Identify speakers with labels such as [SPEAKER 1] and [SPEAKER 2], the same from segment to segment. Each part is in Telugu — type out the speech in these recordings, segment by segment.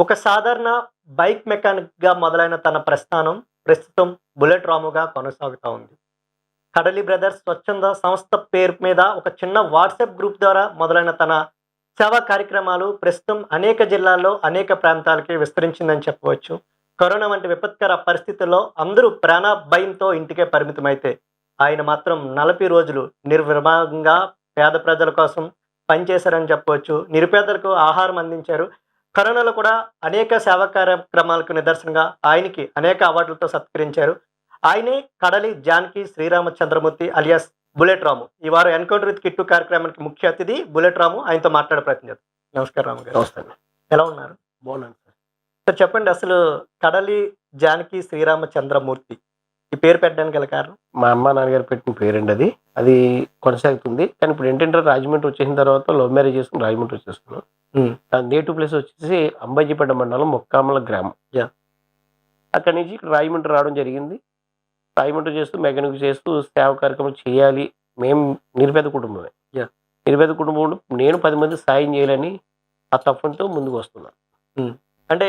[SPEAKER 1] ఒక సాధారణ బైక్ మెకానిక్‌గా మొదలైన తన ప్రస్థానం ప్రస్తుతం బుల్లెట్ రాముగా కొనసాగుతా ఉంది. కడలి బ్రదర్స్ స్వచ్ఛంద సంస్థ పేరు మీద ఒక చిన్న వాట్సాప్ గ్రూప్ ద్వారా మొదలైన తన సేవా కార్యక్రమాలు ప్రస్తుతం అనేక జిల్లాల్లో, అనేక ప్రాంతాలకి విస్తరించిందని చెప్పవచ్చు. కరోనా వంటి విపత్కర పరిస్థితుల్లో అందరూ ప్రాణ భయంతో ఇంటికే పరిమితమైతే, ఆయన మాత్రం 40 రోజులు నిర్విరామంగా పేద ప్రజల కోసం పనిచేశారని చెప్పవచ్చు. నిరుపేదలకు ఆహారం అందించారు. కరోనాలో కూడా అనేక సేవా కార్యక్రమాలకు నిదర్శనంగా ఆయనకి అనేక అవార్డులతో సత్కరించారు. ఆయనే కడలి జానకి శ్రీరామచంద్రమూర్తి అలియాస్ బుల్లెట్ రాము. ఈ వారం ఎన్‌కౌంటర్ విత్ కిట్టు కార్యక్రమానికి ముఖ్య అతిథి బుల్లెట్ రాము. ఆయనతో మాట్లాడే ప్రయత్నం చేద్దాం. నమస్కారం రాము గారు.
[SPEAKER 2] నమస్తే అండి.
[SPEAKER 1] ఎలా ఉన్నారు?
[SPEAKER 2] బాగున్నాను సార్.
[SPEAKER 1] సార్ చెప్పండి, అసలు కడలి జానకి శ్రీరామచంద్రమూర్తి ఈ పేరు పెట్టడానికి గల కారణం?
[SPEAKER 2] మా అమ్మ నాన్నగారు పెట్టిన పేరండి అది. అది కొనసాగుతుంది. కానీ ఇప్పుడు ఏంటంటే రాజమండ్రి వచ్చేసిన తర్వాత లవ్ మ్యారేజ్ చేసుకుని రాజమండ్రి వచ్చేస్తున్నాను. నా నేటివ్ ప్లేస్ వచ్చేసి అంబాజీపేట మండలం మొక్కామల గ్రామం.
[SPEAKER 1] యాహ్!
[SPEAKER 2] అక్కడి నుంచి ఇక్కడ రాజమండ్రి రావడం జరిగింది. రాజమండ్రి చేస్తూ మెకానిక్ చేస్తూ సేవా కార్యక్రమాలు చేయాలి. మేము నిరుపేద కుటుంబమే.
[SPEAKER 1] యాహ్!
[SPEAKER 2] నిరుపేద కుటుంబం నేను 10 మందికి సాయం చేయాలని ఆ తపనతో ముందుకు వస్తున్నాను.
[SPEAKER 1] హ్మ్. అంటే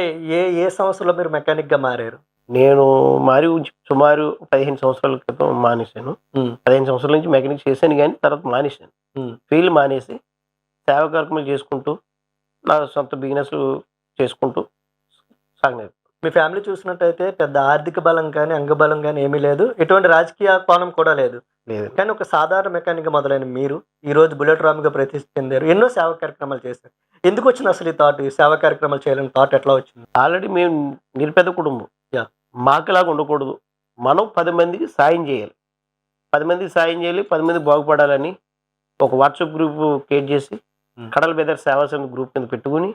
[SPEAKER 1] ఏ సంవత్సరంలో మీరు మెకానిక్‌గా మారారు?
[SPEAKER 2] నేను మారి సుమారు 15 సంవత్సరాల క్రితం మానేశాను.
[SPEAKER 1] హ్మ్.
[SPEAKER 2] 15 సంవత్సరాల నుంచి మెకానిక్ చేశాను గానీ తర్వాత మానేశాను.
[SPEAKER 1] హ్మ్.
[SPEAKER 2] ఫీల్డ్ మానేసి సేవా కార్యక్రమాలు చేసుకుంటూ నా సొంత బిజినెస్‌లు చేసుకుంటూ సాగలేదు.
[SPEAKER 1] మీ ఫ్యామిలీ చూసినట్టయితే పెద్ద ఆర్థిక బలం కానీ, అంగబలం గానీ ఏమీ లేదు. ఎటువంటి రాజకీయ కోణం కూడా లేదు.
[SPEAKER 2] లేదండి.
[SPEAKER 1] కానీ ఒక సాధారణ మెకానిక్‌గా మొదలైన మీరు ఈరోజు బుల్లెట్ రాముగా ప్రసిద్ధి చెందారు. ఎన్నో సేవా కార్యక్రమాలు చేశారు. ఎందుకొచ్చింది అసలు ఈ థాట్? ఈ సేవా కార్యక్రమాలు చేయాలని థాట్ ఎట్లా వచ్చింది?
[SPEAKER 2] ఆల్రెడీ మేము నిరుపేద కుటుంబం.
[SPEAKER 1] యాహ్!
[SPEAKER 2] మాకులాగా ఉండకూడదు. మనం 10 మందికి సాయం చేయాలి. 10 మందికి సాయం చేయాలి. 10 మంది బాగుపడాలని ఒక వాట్సాప్ గ్రూప్ క్రియేట్ చేసి కడల్ బెదర్ సేవా సంఘ గ్రూప్ కింద పెట్టుకుని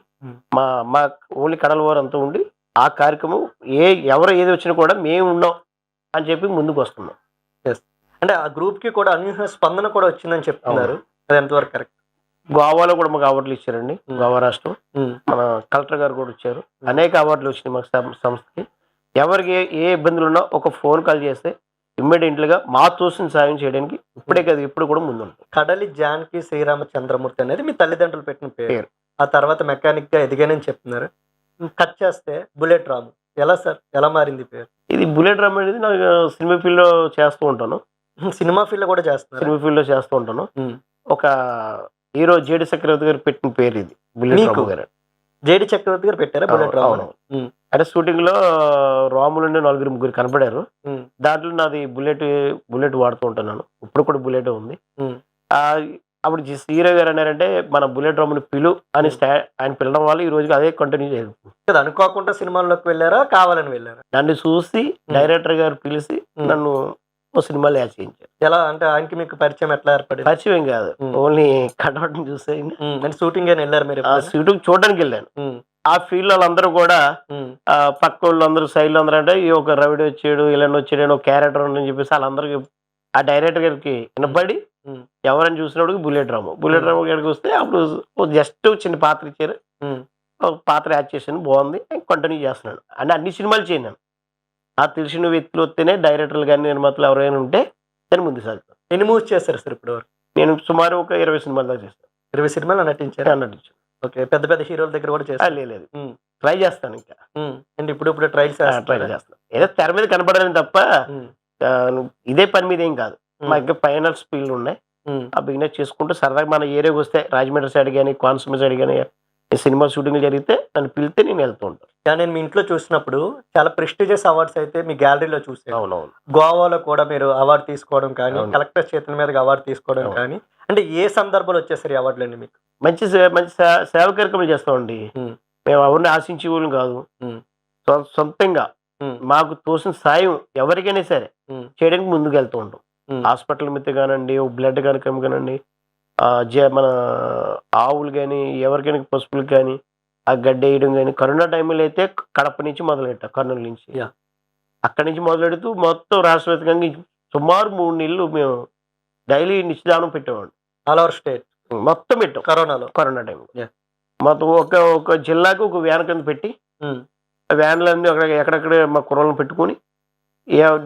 [SPEAKER 2] మా మా ఓన్లీ కడల వారంతా ఉండి ఆ కార్యక్రమం ఎవరు ఏది వచ్చినా కూడా మేము ఉన్నాం అని చెప్పి ముందుకు వస్తున్నాం.
[SPEAKER 1] యెస్. అంటే ఆ గ్రూప్‌కి కూడా అనూహ్య స్పందన కూడా వచ్చిందని చెప్తున్నారు. అది ఎంతవరకు కరెక్ట్?
[SPEAKER 2] గోవాలో కూడా మాకు అవార్డులు ఇచ్చారండి. గోవా రాష్ట్రం
[SPEAKER 1] హ్మ్.
[SPEAKER 2] మన కలెక్టర్ గారు కూడా ఇచ్చారు. అనేక అవార్డులు వచ్చినాయి మాకు సంస్థకి. ఎవరికి ఏ ఇబ్బందులు ఉన్నా ఒక ఫోన్ కాల్ చేస్తే ఇమ్మీడియట్‌గా మా తోసిన సాయం చేయడానికి ఇప్పుడే కాదు ఎప్పుడు కూడా ముందుంటాం.
[SPEAKER 1] కడలి జానకి శ్రీరామచంద్రమూర్తి అనేది మీ తల్లిదండ్రులు పెట్టిన పేరు.
[SPEAKER 2] పేరు.
[SPEAKER 1] ఆ తర్వాత మెకానిక్‌గా ఎదిగానని చెప్తున్నారు. కట్ చేస్తే బుల్లెట్ రాము. ఎలా సార్? ఎలా మారింది ఈ పేరు?
[SPEAKER 2] ఇది బుల్లెట్ రామ్ అనేది నాకు సినిమా ఫీల్డ్‌లో చేస్తూ ఉంటాను.
[SPEAKER 1] సినిమా ఫీల్డ్‌లో కూడా చేస్తున్నారా?
[SPEAKER 2] సినిమా ఫీల్డ్‌లో చేస్తూ ఉంటాను.
[SPEAKER 1] హ్మ్.
[SPEAKER 2] ఒక హీరో జేడి చక్రవర్తి గారు పెట్టిన పేరు ఇది. బుల్లెట్
[SPEAKER 1] మీకు?
[SPEAKER 2] రాము గారు.
[SPEAKER 1] జేడి చక్రవర్తి గారు పెట్టారా బుల్లెట్ రాము?
[SPEAKER 2] అవును.
[SPEAKER 1] హ్మ్.
[SPEAKER 2] అంటే షూటింగ్‌లో రాములుండి నలుగురు ముగ్గురు కనపడారు.
[SPEAKER 1] హ్మ్.
[SPEAKER 2] దాంట్లో నాది బుల్లెట్ వాడుతూ ఉంటాను. ఇప్పుడు కూడా బుల్లెటే ఉంది.
[SPEAKER 1] హ్మ్.
[SPEAKER 2] అప్పుడు హీరో గారు అన్నారంటే మన బుల్లెట్ రాముని అని ఆయన పిలవడం వల్ల ఈ రోజుకి అదే కంటిన్యూ జరుగుతుంది.
[SPEAKER 1] అది అనుకోకుండా సినిమాల్లోకి వెళ్లారా? కావాలని వెళ్లారా?
[SPEAKER 2] నన్ను చూసి డైరెక్టర్ గారు పిలిచి నన్ను ఓ సినిమాలో యాడ్ చేయించారు.
[SPEAKER 1] ఎలా అంటే ఆయనకి మీకు పరిచయం ఎట్లా ఏర్పడింది?
[SPEAKER 2] పరిచయం కాదు, ఓన్లీ కటౌట్ని చూస్తే
[SPEAKER 1] అంటే షూటింగ్ అని వెళ్ళారు మీరు?
[SPEAKER 2] ఆ షూటింగ్ చూడడానికి వెళ్ళాను. ఆ ఫీల్డ్ వాళ్ళందరూ కూడా పక్క వాళ్ళు అందరూ సైడ్లో అందరూ అంటే ఈ ఒక రవిడి వచ్చాడు ఇలా వచ్చాడు ఒక క్యారెక్టర్ అని చెప్పేసి వాళ్ళందరికీ ఆ డైరెక్టర్ గారికి వినపడి ఎవరైనా చూసినప్పుడు బుల్లెట్ రాము గారికి వస్తే అప్పుడు జస్ట్ చిన్న పాత్ర ఇచ్చారు. ఒక పాత్ర యాడ్ చేశాను, బాగుంది, కంటిన్యూ చేస్తున్నాను. అంటే అన్ని సినిమాలు చేయను. ఆ తెలిసిన వ్యక్తులు వస్తేనే డైరెక్టర్లు కానీ నిర్మాతలు ఎవరైనా ఉంటే దాన్ని ముందు సాగుతాను.
[SPEAKER 1] ఎన్ని మూవీస్ చేశారు సార్ ఇప్పుడు వరకు?
[SPEAKER 2] నేను సుమారు ఒక 20 సినిమాల దాకా చేస్తాను.
[SPEAKER 1] 20 సినిమాలు నటించారు?
[SPEAKER 2] నటించాను.
[SPEAKER 1] ఓకే. పెద్ద పెద్ద హీరోల దగ్గర కూడా చేశారు?
[SPEAKER 2] లేదు, ట్రై చేస్తాను ఇంకా.
[SPEAKER 1] అంటే ఇప్పుడు ట్రైల్స్
[SPEAKER 2] ట్రై చేస్తాను. ఏదో తెర మీద కనపడాలని తప్ప ఇదే పని మీద ఏం కాదు. మా ఇంకా ఫైనల్స్ ఫీల్డ్ ఉన్నాయి. ఆ బిజినెస్ చేసుకుంటూ సరదాగా మన ఏరియాకి వస్తే రాజమండ్రి సైడ్ కానీ కోనసీమ సైడ్ కానీ సినిమా షూటింగ్ జరిగితే నన్ను పిలిస్తే నేను వెళ్తూ ఉంటాను.
[SPEAKER 1] నేను మీ ఇంట్లో చూసినప్పుడు చాలా ప్రెస్టీజియస్ అవార్డ్స్ అయితే మీ గ్యాలరీలో చూసాను.
[SPEAKER 2] అవునవును.
[SPEAKER 1] గోవాలో కూడా మీరు అవార్డు తీసుకోవడం కానీ, కలెక్టర్ చేతుల మీదగా అవార్డు తీసుకోవడం కానీ, అంటే ఏ సందర్భంలో వచ్చేసరి అవార్డులండి మీకు?
[SPEAKER 2] మంచి సేవ కార్యక్రమాలు చేస్తామండి. మేము ఎవరిని ఆశించే వాళ్ళం కాదు. సొంతంగా మాకు తోసిన సాయం ఎవరికైనా సరే చేయడానికి ముందుకు వెళ్తూ ఉంటాం. హాస్పిటల్ మీద కానండి, బ్లడ్ కార్యక్రమం కానండి, మన ఆవులు కానీ ఎవరికైనా పశువులకు కానీ ఆ గడ్డ వేయడం కానీ. కరోనా టైంలో అయితే కడప నుంచి మొదలెట్టా, కర్నూలు నుంచి. అక్కడి నుంచి మొదలెడుతూ మొత్తం రాష్ట్ర వ్యాప్తంగా సుమారు 3 నెలలు మేము డైలీ నిశ్చిదానం పెట్టేవాడు.
[SPEAKER 1] ఆల్ ఓవర్ స్టేట్
[SPEAKER 2] మొత్తం పెట్టాం కరోనా టైంలో. మొత్తం ఒక జిల్లాకు ఒక వ్యాన్ కింద పెట్టి వ్యాన్లన్నీ ఎక్కడెక్కడ మా కుర్రలను పెట్టుకుని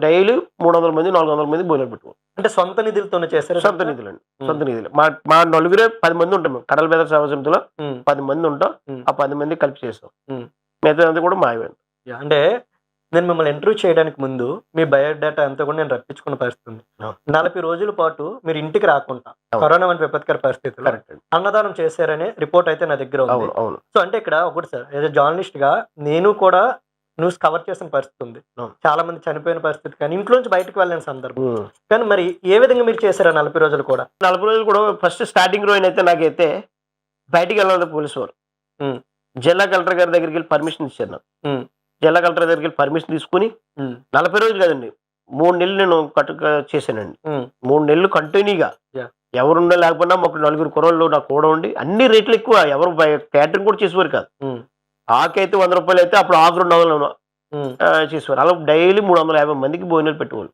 [SPEAKER 2] డైలీ 300 మంది 400 మంది భోజనాలు పెట్టుకోవాలి.
[SPEAKER 1] అంటే సొంత నిధులతోనే చేశారు?
[SPEAKER 2] సొంత నిధులండి, సొంత నిధులు. మా నలుగురే 10 మంది ఉంటాం. మేము కడల బెదర్ సేవా సమితిలో 10 మంది ఉంటాం. ఆ 10 మంది కలిపి చేస్తాం. మిగతాదంతా కూడా మాయమే.
[SPEAKER 1] అంటే నేను మిమ్మల్ని ఇంటర్వ్యూ చేయడానికి ముందు మీ బయోడేటా అంతా కూడా నేను రప్పించుకున్న పరిస్థితి ఉంది. 40 రోజుల పాటు మీరు ఇంటికి రాకుండా కరోనా వంటి విపత్కర పరిస్థితుల్లో
[SPEAKER 2] కరెక్ట్.
[SPEAKER 1] అన్నదానం చేశారనే రిపోర్ట్ అయితే నా దగ్గర ఉంది.
[SPEAKER 2] అవును, అవును.
[SPEAKER 1] సో అంటే ఇక్కడ ఒకటి సార్, యాజ్ ఎ జర్నలిస్ట్ గా నేను కూడా న్యూస్ కవర్ చేసిన పరిస్థితి ఉంది.
[SPEAKER 2] అవును.
[SPEAKER 1] చాలా మంది చనిపోయిన పరిస్థితి కానీ ఇంట్లోంచి బయటకు వెళ్ళిన సందర్భం. కానీ మరి ఏ విధంగా మీరు చేశారా 40 రోజులు కూడా?
[SPEAKER 2] 40 రోజులు కూడా ఫస్ట్ స్టార్టింగ్ రోజు అయితే నాకైతే బయటికి వెళ్ళాలి పోలీసు వారు. జిల్లా కలెక్టర్ గారి దగ్గరికి వెళ్ళి పర్మిషన్ ఇచ్చారు నాకు. జిల్లా కలెక్టర్ దగ్గరికి వెళ్ళి పర్మిషన్ తీసుకుని 40 రోజులు కదండి, 3 నెలలు నేను కట్టుగా చేశానండి. 3 నెలలు కంటిన్యూగా ఎవరున్నా లేకపోయినా ఒక 4 కుర్రోళ్ళు నాకు కూడా ఉండి, అన్ని రేట్లు ఎక్కువ, ఎవరు క్యాటరింగ్ కూడా చేసేవారు కాదు. ఆకైతే 100 రూపాయలు అయితే అప్పుడు ఆకు 200 చేసేవారు. అలా డైలీ 350 మందికి భోజనాలు పెట్టేవాళ్ళు.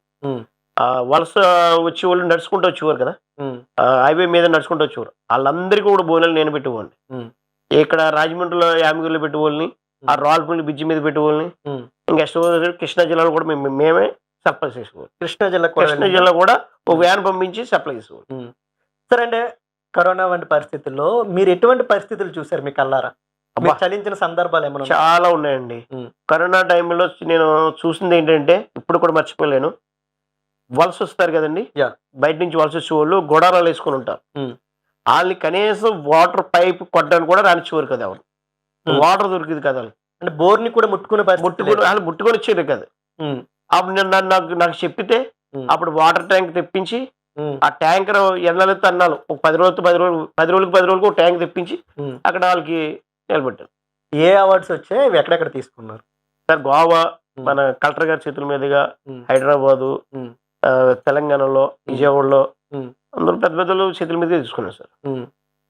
[SPEAKER 2] వలస వచ్చేవాళ్ళు నడుచుకుంటూ వచ్చేవారు కదా, హైవే మీద నడుచుకుంటూ వచ్చేవారు. వాళ్ళందరికీ కూడా భోజనాలు నేను పెట్టేవాడిని. ఇక్కడ రాజమండ్రిలో యామగిరిలో పెట్టేవాళ్ళని, ఆ రాల్పల్లి బ్రిడ్జి మీద పెట్టేవాళ్ళని, ఇంకా కృష్ణా జిల్లాలో కూడా మేమే సప్లై చేసేవాళ్ళు.
[SPEAKER 1] కృష్ణా జిల్లా
[SPEAKER 2] కూడా ఒక వ్యాన్ పంపించి సప్లై చేసేవాళ్ళు.
[SPEAKER 1] సరే, అంటే కరోనా వంటి పరిస్థితుల్లో మీరు ఎటువంటి పరిస్థితులు చూసారు మీ కల్లారా? చలించిన సందర్భాలు ఏమైనా?
[SPEAKER 2] చాలా ఉన్నాయండి. కరోనా టైంలో నేను చూసింది ఏంటంటే ఇప్పుడు కూడా మర్చిపోలేను. వలస వస్తారు కదండి, బయట నుంచి వలస వచ్చేవాళ్ళు గొడారాలు వేసుకుని ఉంటారు. వాళ్ళని కనీసం వాటర్ పైప్ కొట్టడానికి కూడా రానిచ్చేవారు కదా, ఎవరు వాటర్ దొరికింది కదా.
[SPEAKER 1] అంటే బోర్ని కూడా
[SPEAKER 2] ముట్టుకొని వచ్చేది కదా. అప్పుడు నేను నాకు చెప్పితే అప్పుడు వాటర్ ట్యాంక్ తెప్పించి ఆ ట్యాంకర్ ఎన్నాళ్ళు అన్నాలు ఒక 10 రోజులకు ఒక ట్యాంక్ తెప్పించి అక్కడ వాళ్ళకి నిలబెట్టారు.
[SPEAKER 1] ఏ అవార్డ్స్ వచ్చాయి, ఎక్కడెక్కడ తీసుకున్నారు
[SPEAKER 2] సార్? గోవా మన కలెక్టర్ గారి చేతుల మీదుగా, హైదరాబాదు, తెలంగాణలో, విజయవాడలో అందరూ పెద్ద పెద్దలు చేతుల మీదుగా తీసుకున్నారు సార్.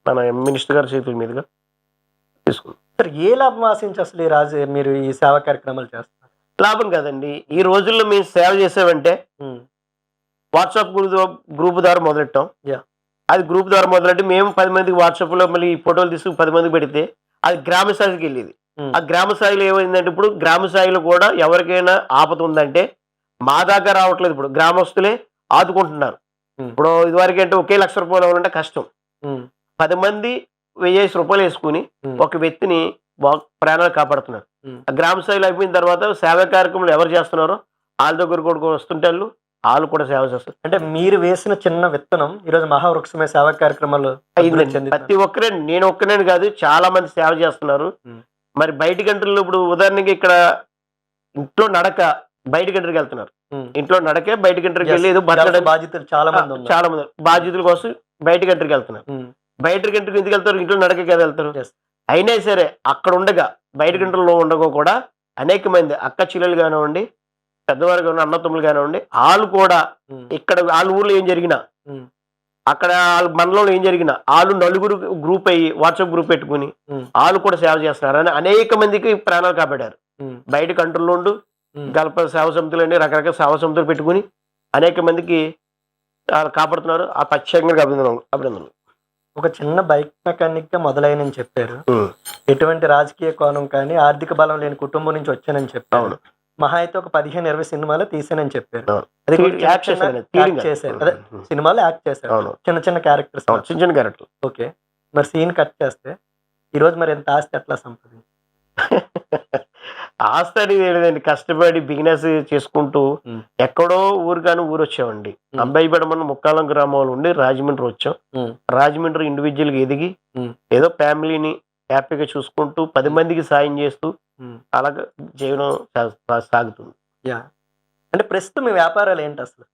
[SPEAKER 2] మన మినిస్టర్ గారి చేతుల మీదుగా తీసుకున్నారు
[SPEAKER 1] సార్. ఏ లాభం ఆశించి అసలు మీరు ఈ సేవా కార్యక్రమాలు చేస్తారు?
[SPEAKER 2] లాభం కాదండి, ఈ రోజుల్లో మేము సేవ చేసామంటే వాట్సాప్ గ్రూప్ ద్వారా మొదలెట్టాం. అది గ్రూప్ ద్వారా మొదలెట్టి మేము 10 మందికి వాట్సాప్ లో మళ్ళీ ఫోటోలు తీసుకుని 10 మందికి పెడితే అది గ్రామ స్థాయికి వెళ్ళేది. ఆ గ్రామ స్థాయిలో ఏమైందంటే ఇప్పుడు గ్రామ స్థాయిలో కూడా ఎవరికైనా ఆపద ఉందంటే మా దాకా రావట్లేదు. ఇప్పుడు గ్రామస్తులే ఆదుకుంటున్నారు. ఇప్పుడు ఇదివరకు అంటే ఒకే 1,00,000 రూపాయలు ఇవ్వాలంటే కష్టం. 10 మంది 1000 రూపాయలు వేసుకుని ఒక వ్యక్తిని ప్రాణాలు కాపాడుతున్నారు. ఆ గ్రామ స్థాయిలో అయిపోయిన తర్వాత సేవా కార్యక్రమాలు ఎవరు చేస్తున్నారో వాళ్ళ దగ్గర కూడా వస్తుంటే వాళ్ళు కూడా సేవ చేస్తారు.
[SPEAKER 1] అంటే మీరు వేసిన చిన్న విత్తనం ఈరోజు మహావృక్షమే సేవా కార్యక్రమాలు
[SPEAKER 2] ప్రతి ఒక్కరే, నేను ఒక్కనే కాదు చాలా మంది సేవ చేస్తున్నారు. మరి బయట గంటల్లో ఇప్పుడు ఉదాహరణకి ఇక్కడ ఇంట్లో నడక బయట గంటకి వెళ్తున్నారు, ఇంట్లో నడకే బయట గంటకి వెళ్ళి ఏదో
[SPEAKER 1] బాధ్యతలు చాలా మంది
[SPEAKER 2] బాధ్యతల కోసం బయట గంటకి వెళ్తున్నారు. బయట గంటకి ఎందుకు వెళ్తారు? ఇంట్లో నడకే కదా వెళ్తారు. అయినా సరే అక్కడ ఉండగా బయట గంటల్లో ఉండగా కూడా అనేక మంది అక్క చెల్లెలు కానివ్వండి, పెద్దవారు కానివ్వండి, అన్నతమ్ములు కానివ్వండి, వాళ్ళు కూడా ఇక్కడ వాళ్ళ ఊర్లో ఏం జరిగినా, అక్కడ వాళ్ళ మండలంలో ఏం జరిగినా వాళ్ళు నలుగురు గ్రూప్ అయ్యి వాట్సాప్ గ్రూప్ పెట్టుకుని వాళ్ళు కూడా సేవ చేస్తున్నారు అని అనేక మందికి ప్రాణాలు కాపాడారు. బయట కంట్రోల్లో ఉండు గల్ప సేవ సమితులు అండి, రకరకాల సేవ సమితులు పెట్టుకుని అనేక మందికి కాపాడుతున్నారు. ఆ ప్రత్యేకంగా అభినందనలు.
[SPEAKER 1] ఒక చిన్న బైక్ మెకానిక్ గా మొదలైనని చెప్పారు. ఎటువంటి రాజకీయ కోణం కానీ ఆర్థిక బలం లేని కుటుంబం నుంచి వచ్చానని చెప్పారు. మహా అయితే ఒక 15-20 సినిమాలు తీసానని చెప్పారు. అది సినిమాలో యాక్ట్ చేశారు, చిన్న చిన్న క్యారెక్టర్స్. ఓకే, మరి సీన్ కట్ చేస్తే ఈ రోజు మరి ఎంత ఆస్తి ఎట్లా సంపాదించారు?
[SPEAKER 2] ఆస్తి అనేది లేదండి, కష్టపడి బిజినెస్ చేసుకుంటూ ఎక్కడో ఊరు వచ్చామండి. అబ్బాయిపేట మన ముక్కాలం గ్రామంలో ఉండి రాజమండ్రి వచ్చాం. రాజమండ్రి ఇండివిజువల్ గా ఎదిగి ఏదో ఫ్యామిలీని హ్యాపీగా చూసుకుంటూ 10 మందికి సాయం చేస్తూ అలాగే జీవనం సాగుతుంది.
[SPEAKER 1] అంటే ప్రస్తుతం మీ వ్యాపారాలు ఏంటి అసలు?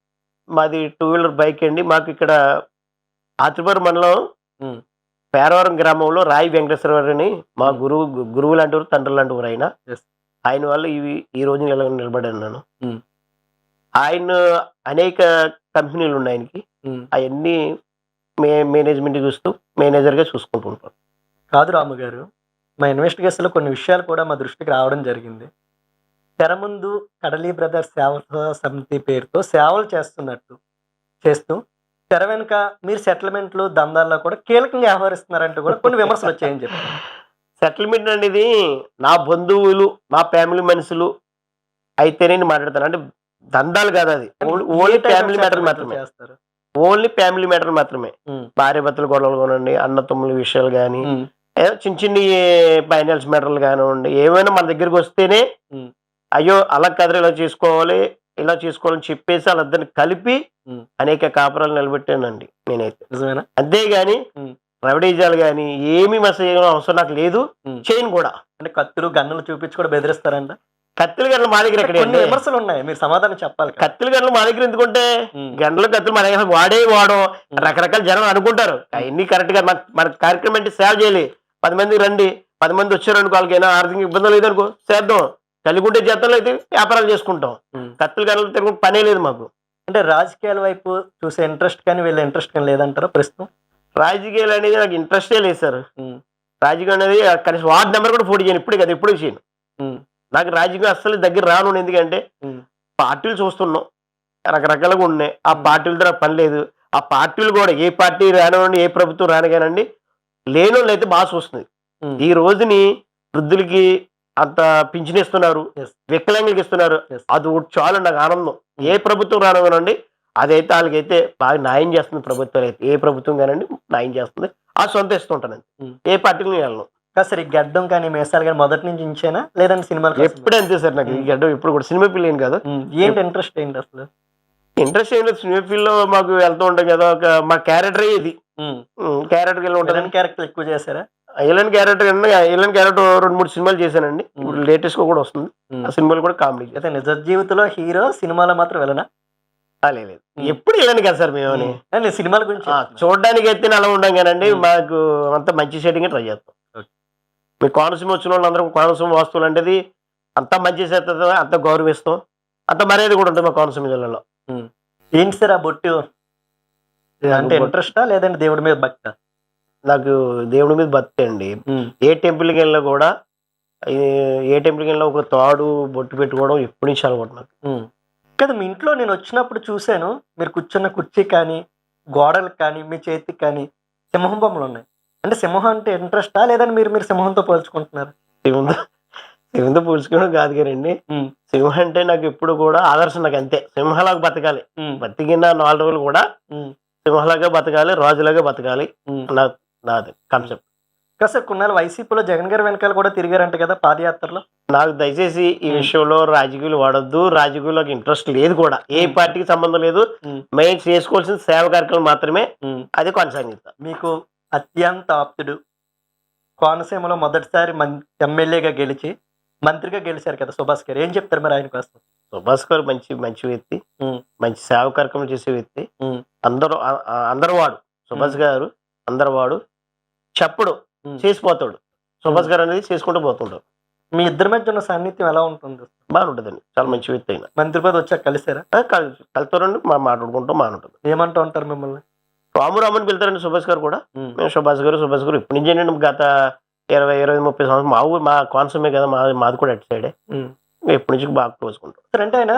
[SPEAKER 2] మాది 2 వీలర్ బైక్ అండి. మాకు ఇక్కడ ఆత్రిపురం మండలం పేరవరం గ్రామంలో రాయి వెంకటేశ్వర అని మా గురువు లాంటి వారు, తండ్రి లాంటి వారు ఆయన వల్ల ఈ రోజు నిలబడాను నేను. ఆయన అనేక కంపెనీలు ఉన్నాయి ఆయనకి, అవన్నీ మేనేజ్మెంట్ చూస్తూ మేనేజర్గా చూసుకుంటూ ఉంటాను.
[SPEAKER 1] కాదు రాము గారు, మా ఇన్వెస్టిగేషన్లో కొన్ని విషయాలు కూడా మా దృష్టికి రావడం జరిగింది. తెర ముందు కడలి బ్రదర్స్ సేవా సమితి పేరుతో సేవలు చేస్తూ తెర వెనుక మీరు సెటిల్మెంట్లు దందాల్లో కూడా కీలకంగా వ్యవహరిస్తున్నారంటూ కూడా కొన్ని విమర్శలు వచ్చాయని చెప్పారు.
[SPEAKER 2] సెటిల్మెంట్ అనేది నా బంధువులు, మా ఫ్యామిలీ మనుషులు అయితేనే మాట్లాడతాను. అంటే దందాలు కాదు, అది ఓన్లీ ఫ్యామిలీ మ్యాటర్ మాత్రమే. ఓన్లీ ఫ్యామిలీ మ్యాటర్ మాత్రమే. భార్య భర్తల గొడవలు కొనండి, అన్న తమ్ముల విషయాలు కానీ, ఏదో చిన్న చిన్న ఫైనాన్స్ మ్యాటర్లు కానివ్వండి, ఏమైనా మన దగ్గరికి వస్తేనే
[SPEAKER 1] ఉమ్,
[SPEAKER 2] అయ్యో అలా కదరా ఇలా చేసుకోవాలని చెప్పేసి వాళ్ళిద్దరిని కలిపి
[SPEAKER 1] ఉమ్.
[SPEAKER 2] అనేక కాపురాలు నిలబెట్టానండి నేనైతే.
[SPEAKER 1] నిజమేనా?
[SPEAKER 2] అంతేగాని
[SPEAKER 1] ఉమ్,
[SPEAKER 2] రవిడీజాలు కానీ ఏమీ మెసేజ్ అవసరం నాకు లేదు,
[SPEAKER 1] ఉమ్.
[SPEAKER 2] చేయను కూడా.
[SPEAKER 1] అంటే కత్తులు గన్నులు చూపించి కూడా బెదిరిస్తారంట.
[SPEAKER 2] కత్తిల గంటలు మా దగ్గర
[SPEAKER 1] అంటే
[SPEAKER 2] ఎక్కడే
[SPEAKER 1] కొన్ని
[SPEAKER 2] అండి?
[SPEAKER 1] విమర్శలు ఉన్నాయి, మీరు సమాధానం చెప్పాలి కదా.
[SPEAKER 2] కత్తిల గంటలు మా దగ్గర ఎందుకుంటే
[SPEAKER 1] ఉమ్,
[SPEAKER 2] కత్తులు మన దగ్గర వాడం
[SPEAKER 1] ఉమ్,
[SPEAKER 2] రకరకాల జనం అనుకుంటారు. అవన్నీ కరెక్ట్ గా మన కార్యక్రమం అంటే సేవ చేయాలి. 10 మంది రండి, 10 మంది వచ్చారనుకో, వాళ్ళకైనా ఆర్థిక ఇబ్బందులు లేదనుకో చేద్దాం. కలిగుంటే చేద్దాం, అయితే వ్యాపారాలు చేసుకుంటాం.
[SPEAKER 1] ఉమ్.
[SPEAKER 2] కత్తులు గంటలు తిరుగుంటే పనే లేదు మాకు.
[SPEAKER 1] అంటే రాజకీయాల వైపు చూసే ఇంట్రెస్ట్ కానీ వీళ్ళ ఇంట్రెస్ట్ కానీ లేదంటారా ప్రస్తుతం?
[SPEAKER 2] రాజకీయాలు అనేది నాకు ఇంట్రెస్టే లేదు సార్.
[SPEAKER 1] ఉమ్,
[SPEAKER 2] రాజకీయం అనేది కనీసం వార్డు నెంబర్ కూడా పోటీ చేయను, ఇప్పుడు కదా ఎప్పుడు చేయను.
[SPEAKER 1] ఉమ్,
[SPEAKER 2] నాకు రాజకీయం అస్సలు దగ్గర రాను. ఎందుకంటే
[SPEAKER 1] ఉమ్,
[SPEAKER 2] పార్టీలు చూస్తున్నాం, రకరకాలుగా ఉన్నాయి. ఆ పార్టీలతో నాకు పని లేదు. ఆ పార్టీలు కూడా ఏ పార్టీ రానివ్వండి, ఏ ప్రభుత్వం రానిగానండి, లేనోళ్ళు అయితే బాగా చూస్తుంది.
[SPEAKER 1] ఉమ్.
[SPEAKER 2] ఈ రోజుని వృద్ధులకి అంత పింఛన్ ఇస్తున్నారు,
[SPEAKER 1] Yes.
[SPEAKER 2] వికలాంగులకి ఇస్తున్నారు.
[SPEAKER 1] Yes.
[SPEAKER 2] అది ఒకటి చాలు నాకు ఆనందం. ఏ ప్రభుత్వం రానివ్వనండి, అదైతే వాళ్ళకైతే బాగా న్యాయం చేస్తుంది ప్రభుత్వం. అయితే ఏ ప్రభుత్వం కానండి న్యాయం చేస్తుంది. ఆ సొంత ఇస్తుంటాను.
[SPEAKER 1] ఉమ్.
[SPEAKER 2] ఏ పార్టీకి నేను వెళ్ళను.
[SPEAKER 1] కాదు సార్, ఈ గడ్డం కానీ మీసాలు కానీ మొదటి నుంచి ఇంచేనా లేదంటే సినిమాలు
[SPEAKER 2] ఎప్పుడు అంతే సార్. నాకు ఈ గడ్డం ఎప్పుడు కూడా సినిమా ఫీల్ ఏం కాదు.
[SPEAKER 1] ఏంటి ఇంట్రెస్ట్ ఏంటి అసలు?
[SPEAKER 2] ఇంట్రెస్ట్ ఏం లేదు. సినిమా ఫీల్డ్ లో మాకు వెళ్తూ ఉంటాం కదా, మా క్యారెక్టర్ ఇది. క్యారెక్టర్ వెళ్ళి ఉంటుంది.
[SPEAKER 1] క్యారెక్టర్ ఎక్కువ చేశారా?
[SPEAKER 2] ఇలాంటి క్యారెక్టర్ 2-3 సినిమాలు చేశానండి. ఇప్పుడు లేటెస్ట్ గా కూడా వస్తుంది. ఆ సినిమాలు కూడా కామెడీ.
[SPEAKER 1] అయితే నిజ జీవితంలో హీరో, సినిమాలో మాత్రం వెళ్ళనా?
[SPEAKER 2] లేదు, ఎప్పుడు వెళ్ళండి కదా సార్ మేము.
[SPEAKER 1] నేను సినిమాల గురించి
[SPEAKER 2] చూడడానికి అయితే అలా ఉండం కానండి, మాకు అంత మంచి షేడింగ్ ట్రై చేస్తాం. మీ కోనసీమ వచ్చిన వాళ్ళందరూ కోనసీమ వస్తువులు అంటే అంత మంచి చేస్తుంది, అంత గౌరవిస్తాం, అంత మర్యాద కూడా ఉంటుంది మా కోనసీమ జిల్లాలో.
[SPEAKER 1] ఏంటి సార్ ఆ బొట్టు? అంటే ఇంట్రెస్టా లేదంటే దేవుడి మీద భక్త?
[SPEAKER 2] నాకు దేవుడి మీద భక్తి అండి. ఏ టెంపుల్కి వెళ్ళినా కూడా, ఏ టెంపుల్కి వెళ్ళినా ఒక తాడు బొట్టు పెట్టుకోవడం ఎప్పటి నుంచి అలవాటు నాకు.
[SPEAKER 1] కదా మీ ఇంట్లో నేను వచ్చినప్పుడు చూశాను, మీరు కూర్చున్న కుర్చీ కానీ గోడలకు కానీ మీ చేతికి కానీ సింహం బొమ్మలు ఉన్నాయి. అంటే సింహం అంటే ఇంట్రెస్టా లేదంటే మీరు సింహంతో పోల్చుకుంటున్నారు?
[SPEAKER 2] సింహంతో పోల్చుకోవడం కాదు కదండి. సింహం అంటే నాకు ఎప్పుడు కూడా ఆదర్శం. నాకు అంతే, సింహలాగా బతకాలి. బతికిన 4 రోజులు కూడా సింహలాగా బతకాలి, రాజులాగా బతకాలి, నాది కాన్సెప్ట్.
[SPEAKER 1] కదా సార్, కొన్నాళ్ళు వైసీపీలో జగన్ గారి వెనకాల కూడా తిరిగారంట కదా పాదయాత్రలో.
[SPEAKER 2] నాకు దయచేసి ఈ విషయంలో రాజకీయాలు వాడొద్దు. రాజకీయాలకు ఇంట్రెస్ట్ లేదు కూడా, ఏ పార్టీకి సంబంధం లేదు. మేము చేసుకోవాల్సిన సేవ కార్యక్రమం మాత్రమే, అది కొనసాగిస్తాం.
[SPEAKER 1] మీకు అత్యంత ఆప్తుడు, కోనసీమలో మొదటిసారి ఎమ్మెల్యేగా గెలిచి మంత్రిగా గెలిచారు కదా సుభాష్ గారు, ఏం చెప్తారు మరి ఆయన కోసం?
[SPEAKER 2] సుభాష్ గారు మంచి వ్యక్తి, మంచి సేవ కార్యక్రమం చేసే వ్యక్తి. అందరూ వాడు సుభాష్ గారు, అందరు వాడు చెప్పడు, చేసిపోతాడు. సుభాష్ గారు అనేది చేసుకుంటూ పోతుంటాడు.
[SPEAKER 1] మీ ఇద్దరి మధ్య ఉన్న సాన్నిధ్యం ఎలా ఉంటుంది?
[SPEAKER 2] బాగుంటుందండి, చాలా మంచి వ్యక్తి అయినా.
[SPEAKER 1] మంత్రి పదవి వచ్చాక కలిసారా?
[SPEAKER 2] కలుతారండి, మాట్లాడుకుంటాం, బాగుంటుంది.
[SPEAKER 1] ఏమంటూ ఉంటారు మిమ్మల్ని?
[SPEAKER 2] రాముని పిలుతారండి సుభాష్ గారు కూడా. మేము సుభాష్ గారు ఇప్పటి నుంచి ఏంటంటే గత 20-30 సంవత్సరం మా కోనసీమే కదా, మాది కూడా అటు సైడే. ఎప్పటి నుంచి బాగా క్లోజ్కుంటాం
[SPEAKER 1] సార్. అంటే ఆయన